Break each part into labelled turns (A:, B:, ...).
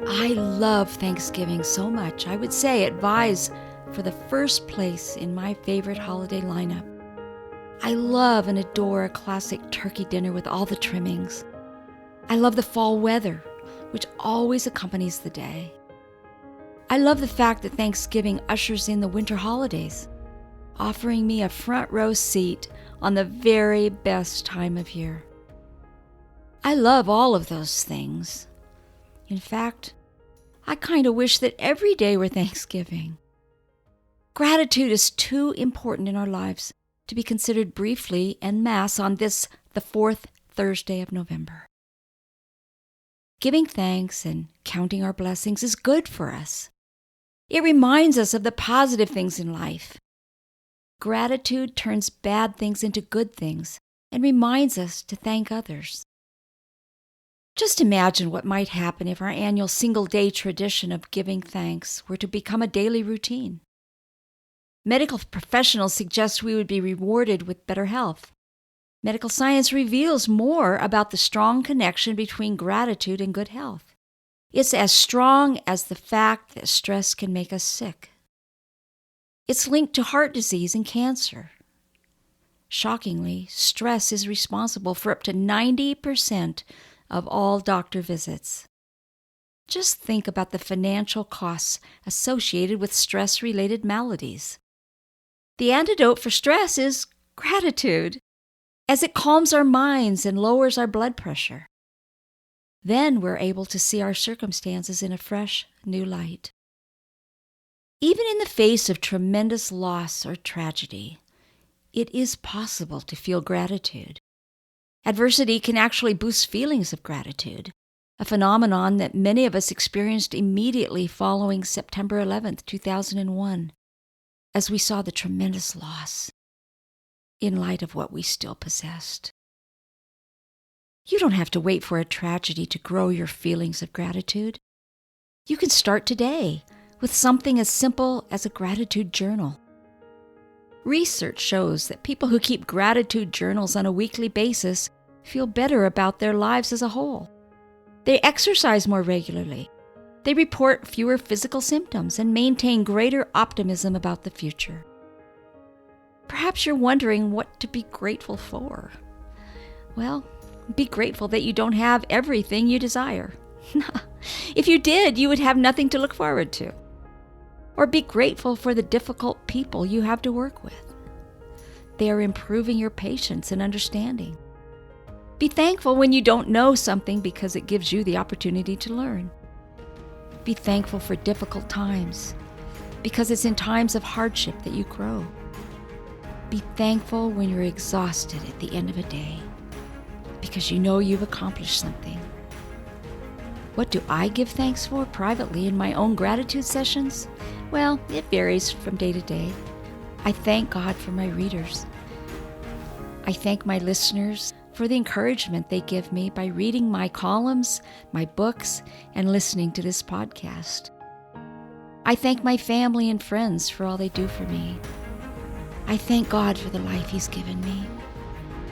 A: I love Thanksgiving so much, I would say it vies for the first place in my favorite holiday lineup. I love and adore a classic turkey dinner with all the trimmings. I love the fall weather, which always accompanies the day. I love the fact that Thanksgiving ushers in the winter holidays, offering me a front row seat on the very best time of year. I love all of those things. In fact, I kind of wish that every day were Thanksgiving. Gratitude is too important in our lives to be considered briefly en masse on this, the fourth Thursday of November. Giving thanks and counting our blessings is good for us. It reminds us of the positive things in life. Gratitude turns bad things into good things and reminds us to thank others. Just imagine what might happen if our annual single-day tradition of giving thanks were to become a daily routine. Medical professionals suggest we would be rewarded with better health. Medical science reveals more about the strong connection between gratitude and good health. It's as strong as the fact that stress can make us sick. It's linked to heart disease and cancer. Shockingly, stress is responsible for up to 90% of all doctor visits. Just think about the financial costs associated with stress-related maladies. The antidote for stress is gratitude, as it calms our minds and lowers our blood pressure. Then we're able to see our circumstances in a fresh, new light. Even in the face of tremendous loss or tragedy, it is possible to feel gratitude. Adversity can actually boost feelings of gratitude, a phenomenon that many of us experienced immediately following September 11th, 2001, as we saw the tremendous loss in light of what we still possessed. You don't have to wait for a tragedy to grow your feelings of gratitude. You can start today with something as simple as a gratitude journal. Research shows that people who keep gratitude journals on a weekly basis feel better about their lives as a whole. They exercise more regularly. They report fewer physical symptoms and maintain greater optimism about the future. Perhaps you're wondering what to be grateful for. Well, be grateful that you don't have everything you desire. If you did, you would have nothing to look forward to. Or be grateful for the difficult people you have to work with. They are improving your patience and understanding. Be thankful when you don't know something because it gives you the opportunity to learn. Be thankful for difficult times because it's in times of hardship that you grow. Be thankful when you're exhausted at the end of a day because you know you've accomplished something. What do I give thanks for privately in my own gratitude sessions? Well, it varies from day to day. I thank God for my readers. I thank my listeners for the encouragement they give me by reading my columns, my books, and listening to this podcast. I thank my family and friends for all they do for me. I thank God for the life He's given me.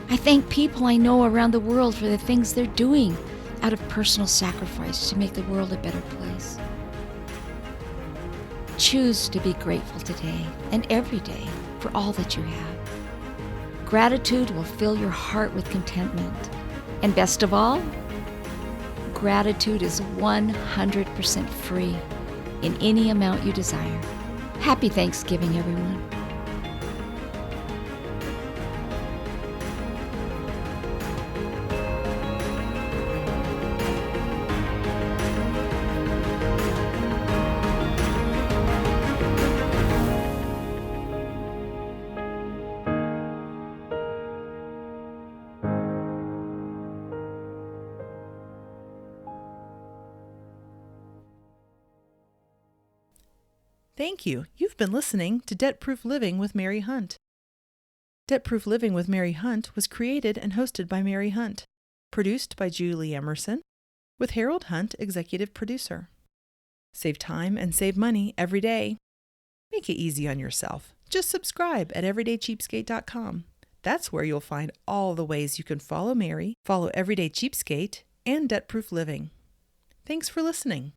A: I thank people I know around the world for the things they're doing out of personal sacrifice to make the world a better place. Choose to be grateful today and every day for all that you have. Gratitude will fill your heart with contentment. And best of all, gratitude is 100% free in any amount you desire. Happy Thanksgiving, everyone.
B: Thank you. You've been listening to Debt-Proof Living with Mary Hunt. Debt-Proof Living with Mary Hunt was created and hosted by Mary Hunt, produced by Julie Emerson, with Harold Hunt, executive producer. Save time and save money every day. Make it easy on yourself. Just subscribe at everydaycheapskate.com. That's where you'll find all the ways you can follow Mary, follow Everyday Cheapskate, and Debt-Proof Living. Thanks for listening.